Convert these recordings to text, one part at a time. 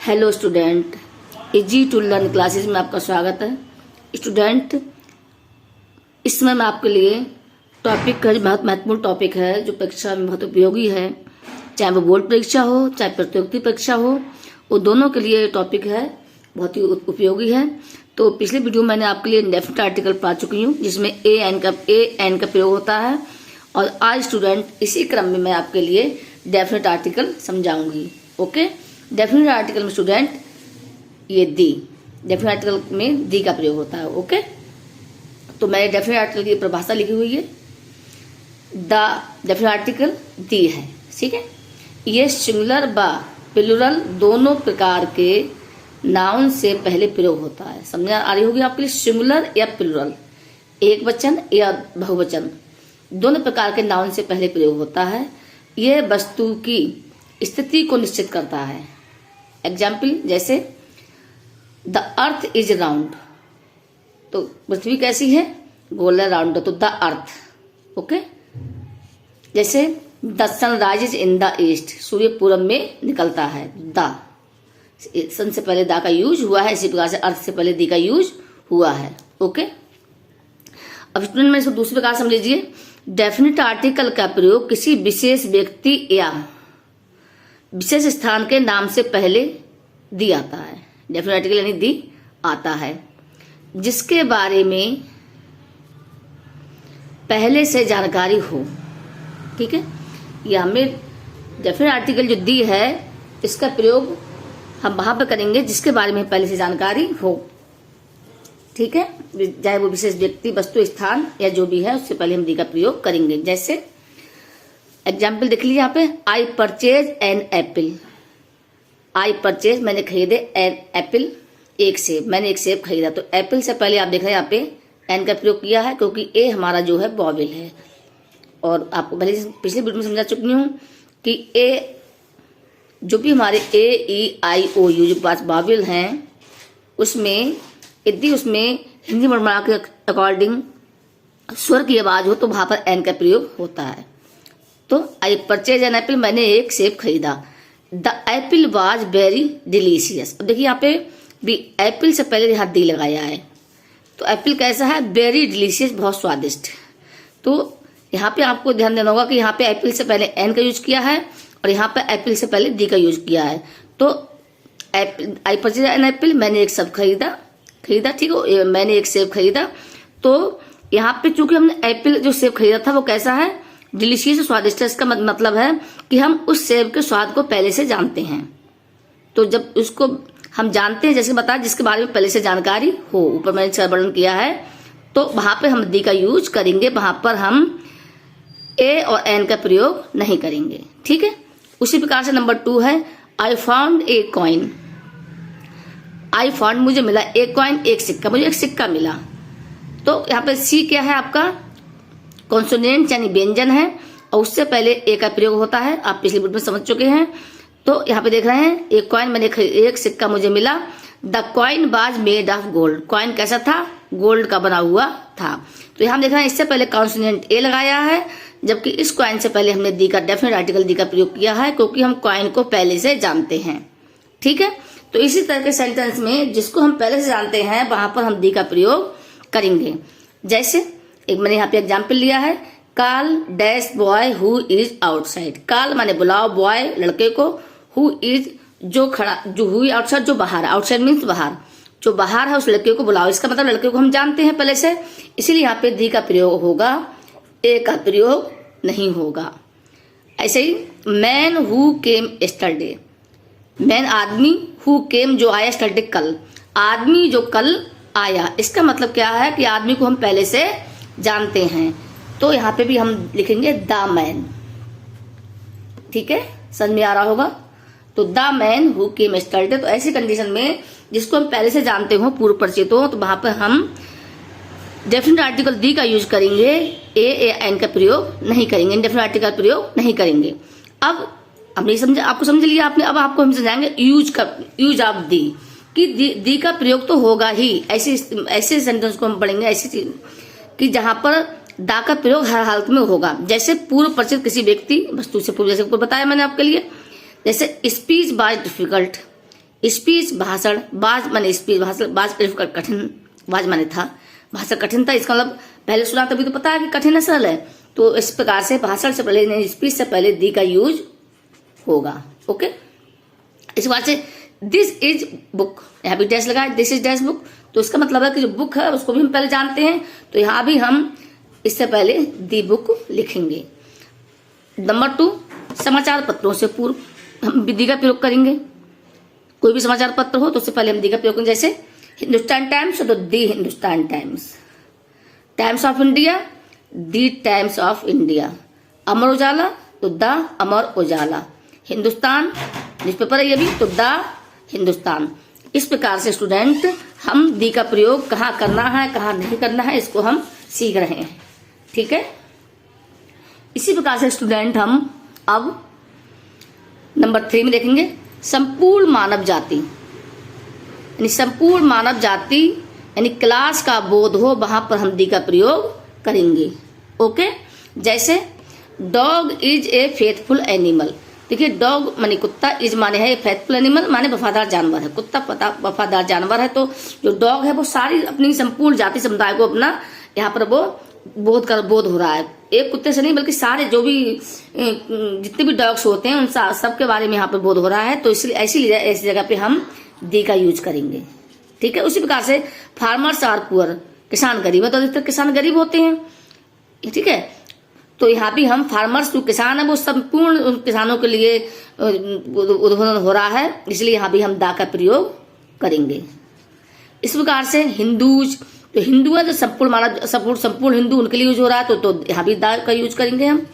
Hello student, easy to learn classes में आपका स्वागत है। स्टूडेंट, इस समय मैं आपके लिए टॉपिक का बहुत महत्वपूर्ण टॉपिक है जो परीक्षा में बहुत उपयोगी है, चाहे वो बोर्ड परीक्षा हो चाहे प्रतियोगिता परीक्षा हो, वो दोनों के लिए टॉपिक है, बहुत ही उपयोगी है। तो पिछले वीडियो में मैंने आपके लिए इंडेफिनिट आर्टिकल पढ़ा चुकी हूँ जिसमें ए एन का प्रयोग होता है, और आज स्टूडेंट इसी क्रम में मैं आपके लिए डेफिनेट आर्टिकल समझाऊंगी। ओके, डेफिनेट आर्टिकल में स्टूडेंट ये दी, डेफिनेट आर्टिकल में दी का प्रयोग होता है। ओके, तो मैंने डेफिनेट आर्टिकल की परिभाषा लिखी हुई है, द डेफिनेट आर्टिकल दी है। ठीक है, ये सिंगुलर व प्लूरल दोनों प्रकार के नाउन से पहले प्रयोग होता है। समझ आ रही होगी आपके लिए, सिंगुलर या प्लूरल, एक वचन या बहुवचन, दोनों प्रकार के नाउन से पहले प्रयोग होता है। यह वस्तु की स्थिति को निश्चित करता है। एग्जाम्पल जैसे द अर्थ इज राउंड, तो पृथ्वी कैसी है, गोल है, राउंड है, तो द अर्थ। ओके, जैसे the sun rises in the east, सूर्य पूरब में निकलता है। द सन से पहले द का यूज हुआ है, इसी प्रकार से अर्थ से पहले दी का यूज हुआ है। ओके, अब स्टूडेंट में इसको दूसरे प्रकार समझ लीजिए। डेफिनेट आर्टिकल का प्रयोग किसी विशेष व्यक्ति या विशेष स्थान के नाम से पहले दी आता है। डेफिनेट आर्टिकल यानी दी आता है जिसके बारे में पहले से जानकारी हो। ठीक है, यह हमें डेफिनेट आर्टिकल जो दी है इसका प्रयोग हम वहां पर करेंगे जिसके बारे में पहले से जानकारी हो। ठीक है, चाहे वो विशेष व्यक्ति, वस्तु, स्थान या जो भी है, उससे पहले हम दी का प्रयोग करेंगे। जैसे एग्जाम्पल देख लीजिए यहाँ पे, I purchase an apple. I purchase, मैंने खरीदे, एन एप्पल, एक सेब, मैंने एक सेब खरीदा। तो एप्पल से पहले आप देख रहे हैं यहाँ पे एन का प्रयोग किया है क्योंकि ए हमारा जो है वॉवेल है, और आपको पहले पिछले वीडियो में समझा चुकी हूँ कि ए जो भी हमारे ए ई आई ओ यू जो 5 वॉवेल हैं उसमें यदि उसमें हिंदी वर्णमाला के अकॉर्डिंग स्वर की आवाज हो तो वहां पर एन का प्रयोग होता है। तो आई परचेज एन एप्पल, मैंने एक सेब खरीदा। The Apple was very delicious. अब देखिए यहाँ पे भी एप्पल से पहले यहाँ दी लगाया है, तो एप्पल कैसा है, वेरी डिलीशियस, बहुत स्वादिष्ट। तो यहाँ पे आपको ध्यान देना होगा कि यहाँ पे एप्पल से पहले एन का यूज किया है और यहाँ पे एप्पल से पहले दी का यूज किया है। तो आई परचेज एन एप्पल, मैंने एक सेब खरीदा। ठीक है, मैंने एक सेब खरीदा। तो यहाँ पे चूंकि हमने एप्पल जो सेब खरीदा था वो कैसा है, डिलीशियस, स्वादिष्ट। इसका मतलब है कि हम उस सेब के स्वाद को पहले से जानते हैं। तो जब उसको हम जानते हैं, जैसे बताया, जिसके बारे में पहले से जानकारी हो, ऊपर मैंने वर्णन किया है, तो वहां पे हम दी का यूज करेंगे, वहां पर हम ए और एन का प्रयोग नहीं करेंगे। ठीक है, उसी प्रकार से नंबर 2 है, I found a coin. I found, मुझे मिला एक कॉइन, एक सिक्का, मुझे एक सिक्का मिला। तो यहाँ पे सी क्या है आपका, कॉन्सोनेंट यानी व्यंजन है, और उससे पहले ए का प्रयोग होता है, आप पिछले वीडियो में समझ चुके हैं। तो यहाँ पे देख रहे हैं, एक कॉइन मैंने एक सिक्का मुझे मिला। The coin was made of gold, coin कैसा था, गोल्ड का बना हुआ था। तो यहाँ देख रहे हैं, इससे पहले कॉन्सोनेंट ए लगाया है, जबकि इस कॉइन से पहले हमने दी का, डेफिनेट आर्टिकल दी का प्रयोग किया है क्योंकि हम कॉइन को पहले से जानते हैं। ठीक है, तो इसी तरह के सेंटेंस में जिसको हम पहले से जानते हैं वहां पर हम दी का प्रयोग करेंगे। जैसे एक मैंने यहाँ पे एग्जाम्पल लिया है, call dash boy who is outside. Call माने बुलाओ, बॉय लड़के को, हु इज जो खड़ा, जो हुई आउटसाइड, जो बाहर, आउटसाइड मीन्स बाहर, जो बाहर है उस लड़के को बुलाओ। इसका मतलब लड़के को हम जानते हैं पहले से, इसीलिए यहाँ पे दी का प्रयोग होगा, ए का प्रयोग नहीं होगा। ऐसे ही man who came yesterday, man आदमी, हु केम जो आया, यस्टरडे कल, आदमी जो कल आया। इसका मतलब क्या है कि आदमी को हम पहले से जानते हैं, तो यहाँ पे भी हम लिखेंगे द मैन। ठीक है, समझ में आ रहा होगा। तो the man who came yesterday, तो ऐसी कंडीशन में जिसको हम पहले से जानते हो, पूर्व परिचित हो, तो वहां पर हम डेफिनेट आर्टिकल दी का यूज करेंगे, ए या एन का प्रयोग नहीं करेंगे, इंडेफिनेट आर्टिकल प्रयोग नहीं करेंगे। अब हमने समझा, आपको समझ लिया आपने, अब आपको हम समझाएंगे यूज ऑफ दी, कि दी का प्रयोग तो होगा ही। ऐसे सेंटेंस को हम पढ़ेंगे, ऐसी चीज कि जहां पर दा का प्रयोग हर हालत में होगा। जैसे पूर्व परिचित किसी व्यक्ति, वस्तु से पूर्व, जैसे बताया मैंने आपके लिए, जैसे स्पीच वाज डिफिकल्ट, स्पीच भाषण, बाज माने स्पीच, भाषण बाज कठिन, बाज माने था, भाषण कठिन था, इसका मतलब पहले सुना तभी तो पता है कि कठिन है सरल है। तो इस प्रकार से भाषण से पहले, स्पीच से पहले दी का यूज होगा। ओके, इस बात से दिस इज बुक, यहाँ भी डैश लगा है, दिस इज डैश बुक, तो इसका मतलब है कि जो बुक है उसको भी हम पहले जानते हैं, तो यहाँ भी हम इससे पहले दी बुक लिखेंगे। नंबर 2, समाचार पत्रों से पूर्व हम दी का प्रयोग करेंगे। कोई भी समाचार पत्र हो तो उससे पहले हम दी का प्रयोग करेंगे। जैसे हिंदुस्तान टाइम्स तो the Hindustan times, times of India the times of India, Amar Ujala तो द अमर उजाला, हिंदुस्तान न्यूज़पेपर है ये भी तो द हिंदुस्तान। इस प्रकार से स्टूडेंट हम दी का प्रयोग कहाँ करना है कहाँ नहीं करना है इसको हम सीख रहे हैं। ठीक है, इसी प्रकार से स्टूडेंट हम अब नंबर 3 में देखेंगे संपूर्ण मानव जाति, यानी संपूर्ण मानव जाति यानी क्लास का बोध हो, वहां पर हम दी का प्रयोग करेंगे। ओके, जैसे dog is a faithful animal, देखिए डॉग माने कुत्ता, इज माने है फेथफुल एनिमल माने वफादार जानवर है, कुत्ता पता वफादार जानवर है, तो जो डॉग है वो सारी अपनी संपूर्ण जाति समुदाय को अपना यहाँ पर वो बोध हो रहा है। एक कुत्ते से नहीं बल्कि सारे जो भी जितने भी डॉग्स होते हैं उन सबके बारे में यहाँ पर बोध हो रहा है, तो इसलिए ऐसी जगह पे हम दी का यूज करेंगे। ठीक है, उसी प्रकार से फार्मर्स आर पुअर, किसान गरीब है, तो अधिकतर किसान गरीब होते हैं। ठीक है, तो यहाँ भी हम फार्मर्स जो किसान है वो संपूर्ण किसानों के लिए उद्बोधन हो रहा है, इसलिए यहाँ भी हम दा का प्रयोग करेंगे। इस प्रकार से हिंदूज, तो हिंदू है तो संपूर्ण मानव संपूर्ण हिंदू उनके लिए यूज हो रहा है, तो यहाँ भी दा का यूज करेंगे हम।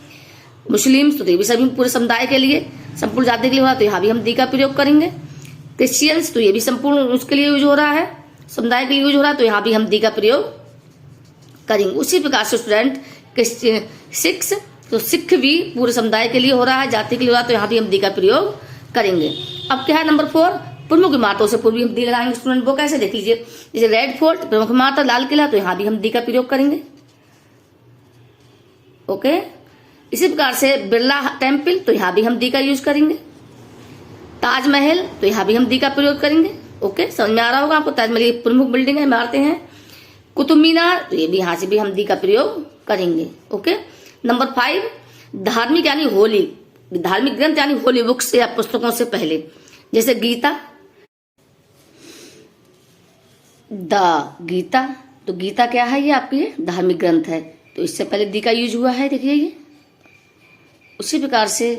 मुस्लिम्स तो ये भी सभी पूरे समुदाय के लिए संपूर्ण जाति के लिए हो रहा है, तो यहाँ भी हम दी का प्रयोग करेंगे। क्रिश्चियंस तो ये भी संपूर्ण उसके लिए यूज हो रहा है, समुदाय के लिए यूज हो रहा है, तो यहाँ भी हम दी का प्रयोग करेंगे। उसी प्रकार से स्टूडेंट सिक्स, तो सिख भी पूरे समुदाय के लिए हो रहा है, जाति के लिए हो रहा है, तो यहाँ भी हम दी का प्रयोग करेंगे। अब क्या है नंबर 4, प्रमुख इमारतों से पूर्व भी हम दी लगाएंगे स्टूडेंट, वो कैसे देख लीजिए। जैसे रेड फोर्ट प्रमुख इमारत, लाल किला, तो यहाँ भी हम दी का प्रयोग करेंगे। ओके, इसी प्रकार से बिरला टेम्पल, तो यहाँ भी हम दी का यूज करेंगे। ताजमहल, तो यहाँ भी हम दी का प्रयोग करेंगे। ओके, समझ में आ रहा होगा आपको, ताजमहल की प्रमुख बिल्डिंग है, इमारतें हैं। कुतुब मीनार, तो ये भी यहाँ से भी हम दी का प्रयोग करेंगे। ओके, नंबर 5, धार्मिक यानी होली, धार्मिक ग्रंथ यानी होली बुक्स या पुस्तकों से पहले, जैसे गीता, द गीता, तो गीता क्या है, ये आपकी धार्मिक ग्रंथ है, तो इससे पहले दी का यूज हुआ है, देखिए ये। उसी प्रकार से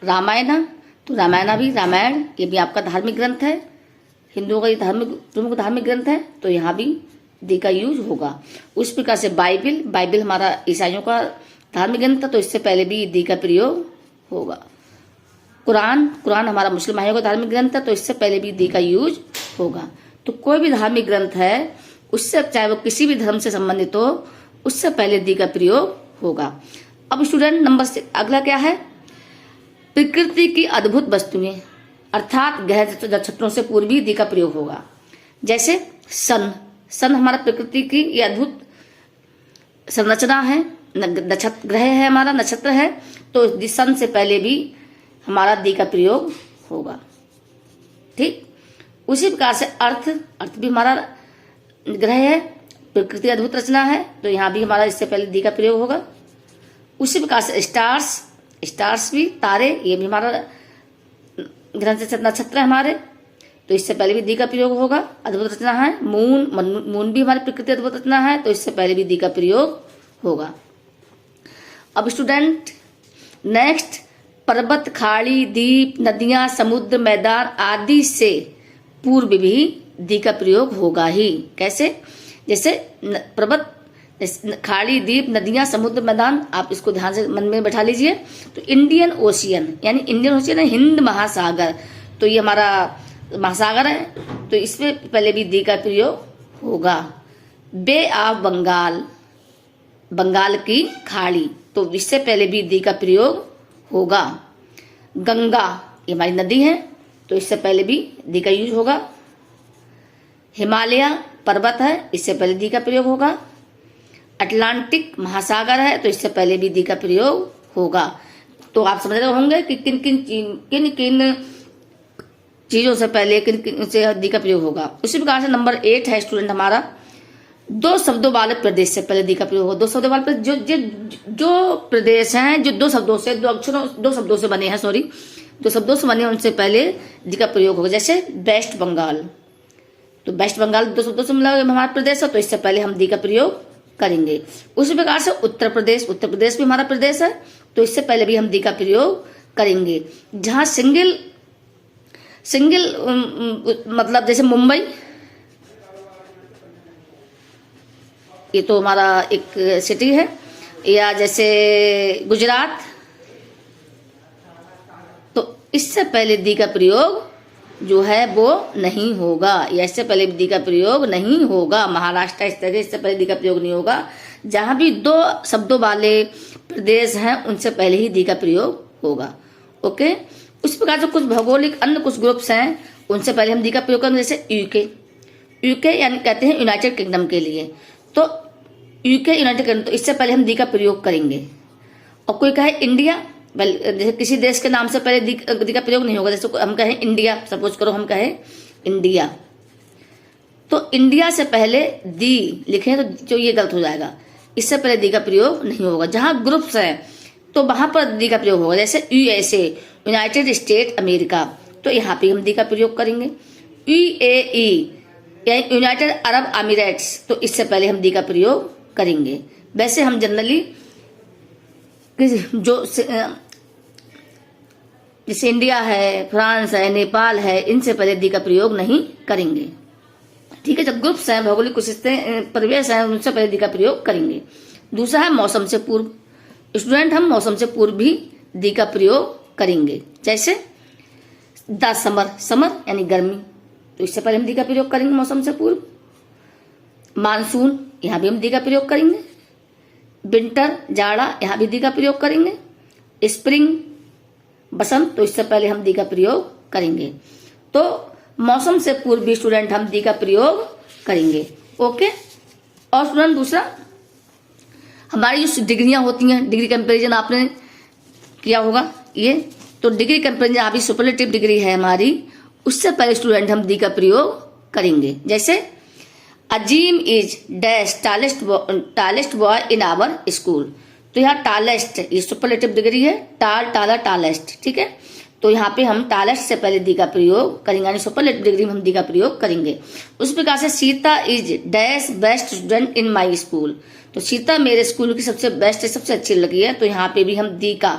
रामायण, तो रामायण ये भी आपका धार्मिक ग्रंथ है, हिंदुओं का ये प्रमुख धार्मिक ग्रंथ है, तो यहाँ भी दी का यूज होगा। उस प्रकार से बाइबल हमारा ईसाइयों का धार्मिक ग्रंथ था, तो इससे पहले भी दी का प्रयोग होगा। कुरान हमारा मुस्लिम भाइयों का धार्मिक ग्रंथ है, तो इससे पहले भी दी का यूज होगा। तो कोई भी धार्मिक ग्रंथ है उससे, चाहे वो किसी भी धर्म से संबंधित हो, उससे पहले दी का प्रयोग होगा। अब स्टूडेंट नंबर 6 अगला क्या है, प्रकृति की अद्भुत वस्तुएं, अर्थात गहरे नक्षत्रों से पूर्व भी दी का प्रयोग होगा। जैसे सन हमारा प्रकृति की ये अद्भुत संरचना है, नक्षत्र ग्रह है, हमारा नक्षत्र है, तो सन से पहले भी हमारा दी का प्रयोग होगा। ठीक, उसी प्रकार से अर्थ भी हमारा ग्रह है, प्रकृति अद्भुत रचना है, तो यहाँ भी हमारा इससे पहले दी का प्रयोग होगा। उसी प्रकार से स्टार्स भी तारे, ये भी हमारा ग्रह से नक्षत्र है हमारे, तो इससे पहले भी दी का प्रयोग होगा, अद्भुत रचना है। मून भी हमारी प्रकृति अद्भुत रचना है, तो इससे पहले भी दी का प्रयोग होगा। अब स्टूडेंट नेक्स्ट, पर्वत, खाड़ी, द्वीप, नदियां, समुद्र, मैदान आदि से पूर्व भी दी का प्रयोग होगा ही। कैसे, जैसे पर्वत, खाड़ी, द्वीप, नदियां, समुद्र, मैदान, आप इसको ध्यान से मन में बैठा लीजिए। तो इंडियन ओशियन है हिंद महासागर, तो ये हमारा महासागर है, तो इसमें पहले भी दी का प्रयोग होगा। बे ऑफ बंगाल की खाड़ी, तो इससे पहले भी दी का प्रयोग होगा। गंगा ये हमारी नदी है, तो इससे पहले भी दी का यूज होगा। हिमालय पर्वत है, इससे पहले दी का प्रयोग होगा। अटलांटिक महासागर है, तो इससे पहले भी दी का प्रयोग होगा। तो आप समझ रहे होंगे कि किन किन चीजों से पहले किन किन से दी का प्रयोग होगा। उसी प्रकार से नंबर 8 है स्टूडेंट हमारा, दो शब्दों वाले प्रदेश से पहले दी का प्रयोग होगा। दो शब्दों वाले जो प्रदेश हैं जो दो शब्दों से बने हैं, दो शब्दों से बने उनसे पहले दी का प्रयोग होगा। जैसे वेस्ट बंगाल, तो वेस्ट बंगाल दो शब्दों से मिला हमारा प्रदेश है, तो इससे पहले हम दी का प्रयोग करेंगे। उसी प्रकार से उत्तर प्रदेश भी हमारा प्रदेश है, तो इससे पहले भी हम दी का प्रयोग करेंगे। जहां सिंगल मतलब जैसे मुंबई, ये तो हमारा एक सिटी है, या जैसे गुजरात, तो इससे पहले दी का प्रयोग जो है वो नहीं होगा, या इससे पहले दी का प्रयोग नहीं होगा। महाराष्ट्र इस तरह इससे पहले दी का प्रयोग नहीं होगा। जहां भी दो शब्दों वाले प्रदेश हैं उनसे पहले ही दी का प्रयोग होगा। ओके, उस प्रकार से कुछ भौगोलिक अन्य कुछ ग्रुप्स हैं उनसे पहले हम दी का प्रयोग करेंगे। जैसे यूके यानी कहते हैं यूनाइटेड किंगडम के लिए, तो यूके यूनाइटेड किंगडम, तो इससे पहले हम दी का प्रयोग करेंगे। और कोई कहे इंडिया, जैसे किसी देश के नाम से पहले दी का प्रयोग नहीं होगा। जैसे हम कहें इंडिया, सपोज करो हम कहें इंडिया, तो इंडिया से पहले दी लिखें तो जो ये गलत हो जाएगा, इससे पहले दी का प्रयोग नहीं होगा। जहां ग्रुप्स है तो वहां पर दी का प्रयोग होगा। जैसे यूएसए यूनाइटेड स्टेट अमेरिका, तो यहाँ पे हम दी का प्रयोग करेंगे। यूएई यानी यूनाइटेड अरब अमीराट्स, तो इससे पहले हम दी का प्रयोग करेंगे। वैसे हम जनरली जो जैसे इंडिया है, फ्रांस है, नेपाल है, इनसे पहले दी का प्रयोग नहीं करेंगे। ठीक है, जब ग्रुप्स हैं, भौगोलिक परिवेश है, उनसे पहले दी का प्रयोग करेंगे। दूसरा है मौसम से पूर्व। स्टूडेंट हम मौसम से पूर्व भी दी का प्रयोग करेंगे। जैसे द समर यानी गर्मी, तो इससे पहले हम दी का प्रयोग करेंगे मौसम से पूर्व। मानसून, यहाँ भी हम दी का प्रयोग करेंगे। विंटर जाड़ा, यहाँ भी दी का प्रयोग करेंगे। स्प्रिंग बसंत, तो इससे पहले हम दी का प्रयोग करेंगे। तो मौसम से पूर्व भी स्टूडेंट हम दी का प्रयोग करेंगे। ओके, और स्टूडेंट दूसरा हमारी जो डिग्रियां होती हैं, डिग्री कंपेरिजन आपने किया होगा ये, तो डिग्री कंपेरिजन अभी सुपरलेटिव डिग्री है हमारी, उससे पहले स्टूडेंट हम दी का प्रयोग करेंगे। जैसे Azeem is dash tallest boy in our school, तो यहाँ टालेस्ट ये सुपरलेटिव डिग्री है, टालेस्ट, ठीक है। तो यहाँ पे हम टालेस्ट से पहले दी का प्रयोग करेंगे, यानी सुपरलेटिव डिग्री में हम दी का प्रयोग करेंगे। उस प्रकार से Sita is dash best student in my school, तो सीता मेरे स्कूल की सबसे बेस्ट, सबसे अच्छी लगी है, तो यहाँ पे भी हम दी का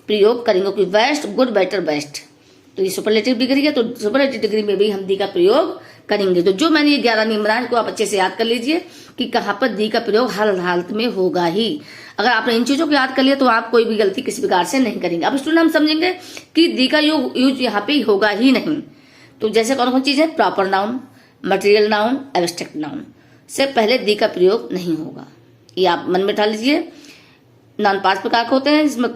प्रयोग करेंगे। कि बेस्ट, गुड, बेटर, बेस्ट, तो ये सुपरलेटिव डिग्री है, तो सुपरलेटिव डिग्री में भी हम दी का प्रयोग करेंगे। तो जो मैंने ये 11 नियम बनाए को आप अच्छे से याद कर लीजिए कि कहाँ पर दी का प्रयोग हर हालत में होगा ही। अगर आपने इन चीजों को याद कर लिया तो आप कोई भी गलती किसी प्रकार से नहीं करेंगे। अब स्टूडेंट हम समझेंगे कि दी का यूज यहाँ पे होगा ही नहीं। तो जैसे कौन कौन चीज है, proper noun, material noun, abstract noun से पहले दी का प्रयोग नहीं होगा। ये आप मन में डाल लीजिए। नाउन 5 प्रकार के होते हैं, जिसमें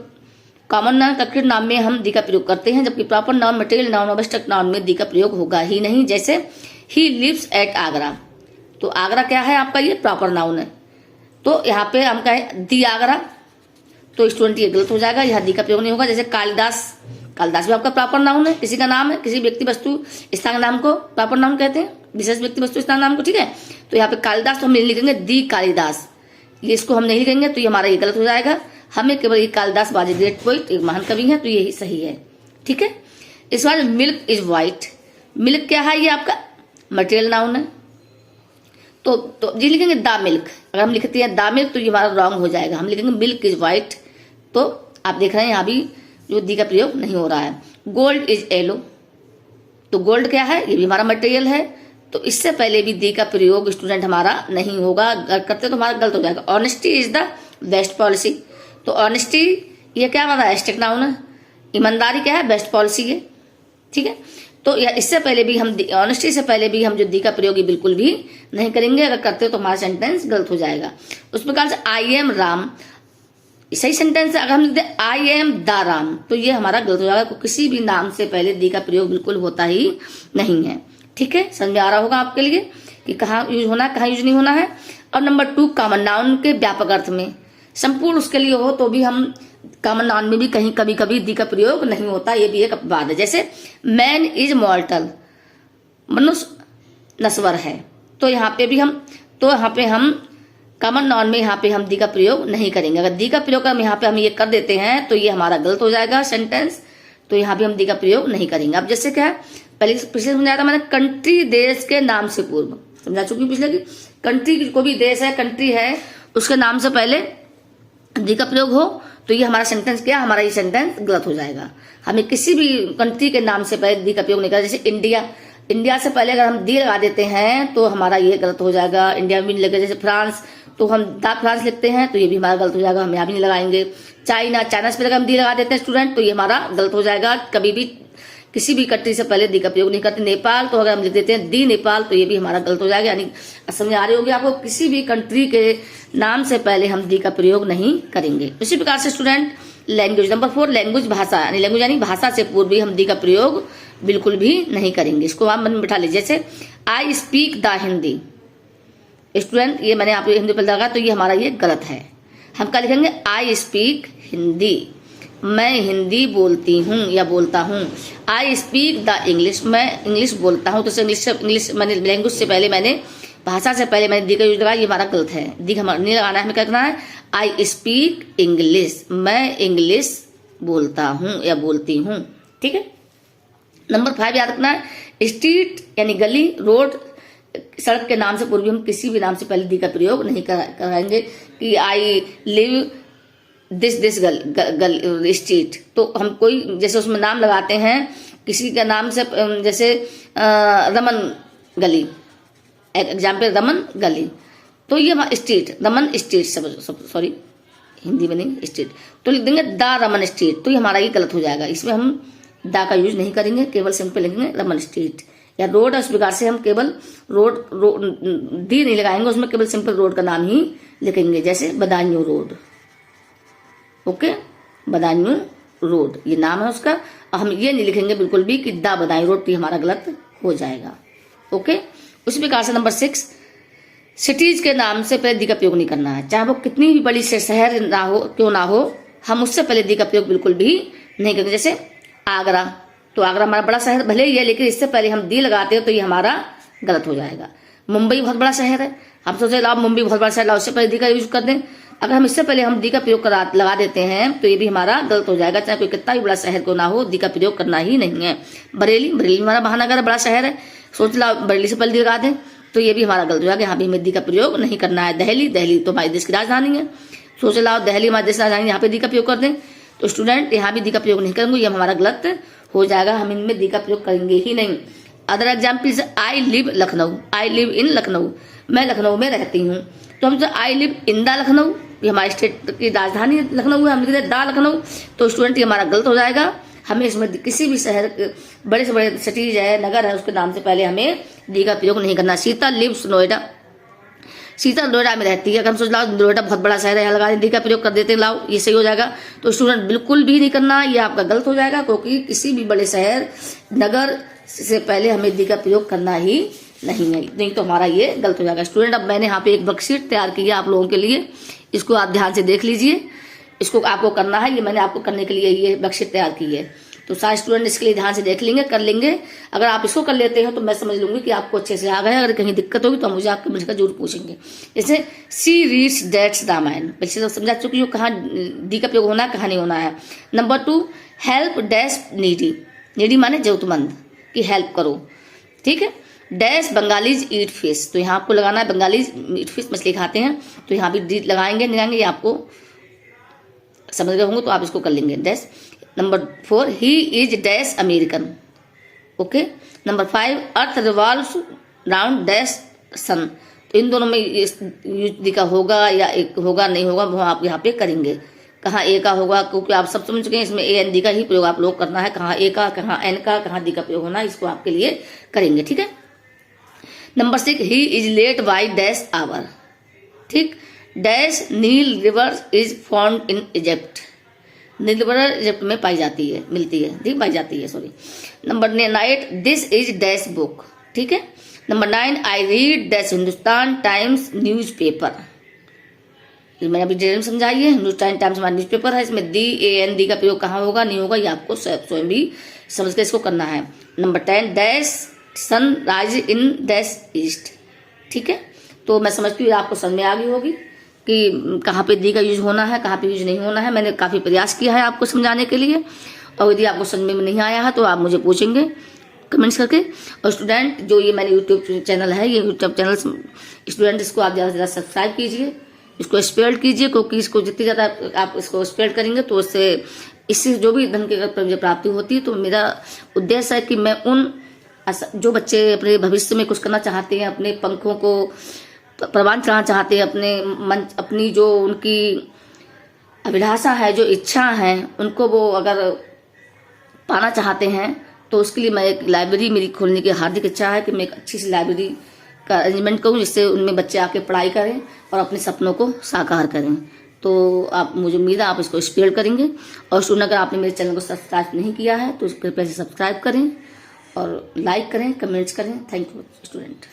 कॉमन नाउन कंक्रीट नाउन में हम दी का प्रयोग करते हैं, जबकि प्रॉपर नाउन, मटेरियल नाउन और एब्स्ट्रैक्ट नाउन में दी का प्रयोग होगा ही नहीं। जैसे ही लिव्स एट आगरा, तो आगरा क्या है आपका, ये प्रॉपर नाउन है, तो यहाँ पे हम कहें दी आगरा, तो स्टूडेंट ये गलत हो जाएगा, यहाँ दी का प्रयोग नहीं होगा। जैसे कालिदास भी आपका प्रॉपर नाउन है, किसी का नाम है, किसी व्यक्ति वस्तु स्थान नाम को प्रॉपर नाउन कहते हैं, विशेष व्यक्ति वस्तु स्थान नाम को, ठीक है। तो यहाँ पे कालिदास तो हम नहीं लिखेंगे दी कालिदास, ये इसको हम नहीं लिखेंगे, तो ये हमारा ये गलत हो जाएगा। हमें केवल ये कालिदास बाजी ग्रेट पोइट, एक महान कवि है, तो यही सही है, ठीक है। इस बार मिल्क इज व्हाइट, मिल्क क्या है, ये आपका मटेरियल नाउन है, तो जी लिखेंगे द मिल्क। अगर हम लिखते हैं द मिल्क तो ये हमारा रॉन्ग हो जाएगा, हम लिखेंगे मिल्क इज व्हाइट। तो आप देख रहे हैं यहाँ भी जो दी का प्रयोग नहीं हो रहा है। गोल्ड इज येलो, तो गोल्ड क्या है, ये भी हमारा मटेरियल है, तो इससे पहले भी दी का प्रयोग स्टूडेंट हमारा नहीं होगा। अगर करते तो हमारा गलत हो जाएगा। Honesty is the best policy, तो ऑनेस्टी ये क्या हमारा एब्स्ट्रैक्ट नाउन है, ईमानदारी क्या है, बेस्ट पॉलिसी है, ठीक है। तो इससे पहले भी हम ऑनेस्टी से पहले भी हम जो दी का प्रयोग बिल्कुल भी नहीं करेंगे। अगर करते हो तो हमारा सेंटेंस गलत हो जाएगा। उस प्रकार से आई एम राम सही सेंटेंस है। अगर हम लिखते आई एम द राम तो ये हमारा गलत हो जाएगा, किसी भी नाम से पहले दी का प्रयोग बिल्कुल होता ही नहीं है, ठीक है। समझ में आ रहा होगा आपके लिए कि कहाँ यूज होना है, कहाँ यूज नहीं होना है। और नंबर 2 कॉमन नाउन के व्यापक अर्थ में संपूर्ण उसके लिए हो तो भी हम कॉमन नाउन में भी कहीं कभी कभी दी का प्रयोग नहीं होता, ये भी एक बात है। जैसे मैन इज मॉर्टल, मनुष्य नश्वर है, तो यहाँ पे हम कॉमन नाउन में यहाँ पे हम दी का प्रयोग नहीं करेंगे। अगर दी का प्रयोग हम यहाँ पे हम ये कर देते हैं तो ये हमारा गलत हो जाएगा सेंटेंस, तो यहाँ पे हम दी का प्रयोग नहीं करेंगे। अब जैसे क्या है, पिछले समझाया था मैंने, कंट्री देश के नाम से पूर्व, समझा चुकी पिछले की, कंट्री को भी देश है, कंट्री है, उसके नाम से पहले दी का प्रयोग हो तो ये हमारा सेंटेंस क्या, हमारा ये सेंटेंस गलत हो जाएगा। हमें किसी भी कंट्री के नाम से पहले दी का प्रयोग नहीं करना। जैसे इंडिया, इंडिया से पहले अगर हम दी लगा देते हैं तो हमारा ये गलत हो जाएगा। इंडिया में भी नहीं लगेगा। जैसे फ्रांस, तो हम दा फ्रांस लिखते हैं तो ये भी हमारा गलत हो जाएगा, हम यहाँ भी नहीं लगाएंगे। चाइना, चाइना से पहले हम दी लगा देते हैं स्टूडेंट, तो ये हमारा गलत हो जाएगा। कभी भी किसी भी कंट्री से पहले दी का प्रयोग नहीं करते। नेपाल, तो अगर हम लिख देते हैं दी नेपाल तो ये भी हमारा गलत हो जाएगा। यानी समझ आ रही होगी आपको, किसी भी कंट्री के नाम से पहले हम दी का प्रयोग नहीं करेंगे। इसी प्रकार से स्टूडेंट लैंग्वेज, नंबर 4 लैंग्वेज, भाषा, यानी लैंग्वेज यानी भाषा से पूर्व भी हम दी का प्रयोग बिल्कुल भी नहीं करेंगे। इसको आप मन में बिठा लीजिए। जैसे I speak the Hindi, student ये मैंने आपको हिंदी पर लगा तो ये हमारा ये गलत है। हम क्या लिखेंगे, आई स्पीक हिंदी, मैं हिंदी बोलती हूँ या बोलता हूँ। आई स्पीक द इंग्लिश, मैं इंग्लिश बोलता हूँ। तो इंग्लिश मैंने लैंग्वेज से पहले मैंने, भाषा से पहले मैंने दी का यूज लगाया, ये हमारा गलत है। दी हमारा नहीं लगाना है, हमें क्या करना है, आई स्पीक इंग्लिश, मैं इंग्लिश बोलता हूँ या बोलती हूँ। ठीक है। नंबर 5 याद रखना है, स्ट्रीट यानी गली, रोड, सड़क के नाम से पूर्व हम किसी भी नाम से पहले दी का प्रयोग नहीं कराएंगे। कि आई लिव दिस गल स्ट्रीट, तो हम कोई जैसे उसमें नाम लगाते हैं किसी का नाम से, जैसे रमन गली, एग्जाम्पल रमन गली, तो ये street, Raman street, sorry Hindi में नहीं स्ट्रीट, तो लिख देंगे द रमन स्ट्रीट, तो ये हमारा ये गलत हो जाएगा। इसमें हम दा का यूज नहीं करेंगे, केवल सिंपल लिखेंगे रमन स्ट्रीट। या रोड, उस प्रकार से हम केवल रोड दी नहीं लगाएंगे, उसमें केवल सिंपल रोड का नाम ही लिखेंगे। जैसे Badaun road, okay, Badaun road ये नाम है उसका, हम ये नहीं लिखेंगे बिल्कुल भी कि द बदायूं रोड, तो हमारा गलत हो जाएगा। ओके। उसी प्रकार से नंबर 6 सिटीज के नाम से पहले दी का प्रयोग नहीं करना है। चाहे वो कितनी भी बड़ी शहर ना हो, क्यों ना हो, हम उससे पहले दी का प्रयोग बिल्कुल भी नहीं करेंगे। जैसे आगरा, तो आगरा हमारा बड़ा शहर भले ही है, लेकिन इससे पहले हम दी लगाते हैं तो ये हमारा गलत हो जाएगा। मुंबई बहुत बड़ा शहर है, हम सोचे लाओ मुंबई बहुत बड़ा शहर, लाओ उससे पहले दी का यूज कर दें। अगर हम इससे पहले हम दी का प्रयोग लगा देते हैं तो ये भी हमारा गलत हो जाएगा। चाहे कोई कितना भी बड़ा शहर को ना हो, दी का प्रयोग करना ही नहीं है। बरेली, बरेली हमारा महानगर है, बड़ा शहर है, सोच लाओ बरेली से पहले दी लगा दें तो ये भी हमारा गलत हो जाएगा। यहाँ भी हमें दी का प्रयोग नहीं करना है। दिल्ली, दिल्ली तो हमारे देश की राजधानी है, सोच लाओ दिल्ली हमारे देश की राजधानी, यहाँ पे दी का प्रयोग कर दें तो स्टूडेंट यहाँ भी दी का प्रयोग नहीं करेंगे, ये हमारा गलत हो जाएगा। हम इनमें दी का प्रयोग करेंगे ही नहीं। Other example, I live Lucknow, I live in Lucknow, मैं लखनऊ में रहती हूँ। तो हम जो I live in the Lucknow, ये हमारे स्टेट की राजधानी लखनऊ है, हम लिख दें द लखनऊ, तो स्टूडेंट ये हमारा गलत हो जाएगा। हमें इसमें किसी भी शहर, बड़े से बड़े सिटीज है, नगर है, उसके नाम से पहले हमें दी का प्रयोग नहीं करना। सीता लिव्स नोएडा, सीता नोएडा में रहती है, अगर हम सोच लाओ नोएडा बहुत बड़ा शहर है, यहाँ लगा दी का प्रयोग कर देते हैं, लाओ ये सही हो जाएगा। तो स्टूडेंट बिल्कुल भी नहीं करना, ये आपका गलत हो जाएगा, क्योंकि किसी भी बड़े शहर, नगर से पहले हमें दी का प्रयोग करना ही नहीं है, नहीं तो हमारा ये गलत हो जाएगा। स्टूडेंट अब मैंने यहाँ पे एक वर्कशीट तैयार की है आप लोगों के लिए, इसको आप ध्यान से देख लीजिए। इसको आपको करना है, ये मैंने आपको करने के लिए ये वर्कशीट तैयार की है, तो सारे स्टूडेंट इसके लिए ध्यान से देख लेंगे, कर लेंगे। अगर आप इसको कर लेते हो तो मैं समझ लूंगी कि आपको अच्छे से आ गए। अगर कहीं दिक्कत होगी तो मुझे जरूर पूछेंगे। जैसे सी रीड्स दैट्स रामायण, पहले तो समझा चुकी हो कहाँ दी का प्रयोग होना है, कहाँ नहीं होना है। Number 2 help dash needy, needy माने जरूरतमंद की हेल्प करो, ठीक है। डैश बंगालीज ईट फिश, तो यहाँ आपको लगाना है बंगालीज ईट फिश, मछली खाते हैं, तो यहाँ भी लगाएंगे लगाएंगे, ये आपको समझ गए होंगे तो आप इसको कर लेंगे dash. Number 4 he is dash American, okay. Number 5 earth revolves round dash sun, तो इन दोनों में यूज का होगा या एक होगा नहीं होगा वो आप यहाँ पे करेंगे। कहाँ ए का होगा, क्योंकि आप सब समझ चुके हैं, इसमें ए एन डी का ही प्रयोग आप लोग करना है। कहाँ ए का, कहाँ एन का, कहाँ डी का प्रयोग होना है, इसको आपके लिए करेंगे, ठीक है। Number 6 he is late by dash hour, ठीक। Dash Nile river is found in Egypt, Nile river Egypt में पाई जाती है, मिलती है, ठीक, पाई जाती है, sorry. Number 9 this is dash book, ठीक है। Number 9 I read dash Hindustan times news paper, ये मैंने अभी डिटेल में समझाई है। हिंदुस्तान टाइम्स हमारा न्यूज़पेपर है, इसमें DAND का प्रयोग कहाँ होगा नहीं होगा ये आपको स्वयं भी समझ के इसको करना है। Number 10 dash sunrise in dash east. ठीक है, तो मैं समझती हूँ आपको समझ में आ गई होगी कि कहाँ पे दी का यूज होना है, कहाँ पे यूज नहीं होना है। मैंने काफ़ी प्रयास किया है आपको समझाने के लिए, और यदि आपको समझ में नहीं आया है तो आप मुझे पूछेंगे कमेंट्स करके। और स्टूडेंट, जो ये मैंने यूट्यूब चैनल है, ये यूट्यूब चैनल स्टूडेंट, इसको आप ज़्यादा से ज़्यादा सब्सक्राइब कीजिए, इसको स्प्रेड कीजिए, क्योंकि इसको जितनी ज़्यादा आप इसको स्प्रेड करेंगे तो इससे जो भी धन की अगर मुझे प्राप्ति होती है, तो मेरा उद्देश्य है कि मैं उन जो बच्चे अपने भविष्य में कुछ करना चाहते हैं, अपने पंखों को परवान चढ़ाना चाहते हैं, अपनी जो उनकी अभिलाषा है, जो इच्छा है, उनको वो अगर पाना चाहते हैं, तो उसके लिए मैं एक लाइब्रेरी मेरी खोलने की हार्दिक इच्छा है कि मैं एक अच्छी सी लाइब्रेरी का अरेंजमेंट करूं, जिससे उनमें बच्चे आके पढ़ाई करें और अपने सपनों को साकार करें। तो आप, मुझे उम्मीद है आप इसको स्प्रेड करेंगे। और स्टूडेंट, अगर आपने मेरे चैनल को सब्सक्राइब नहीं किया है तो कृपया से सब्सक्राइब करें और लाइक करें, कमेंट्स करें। Thank you student.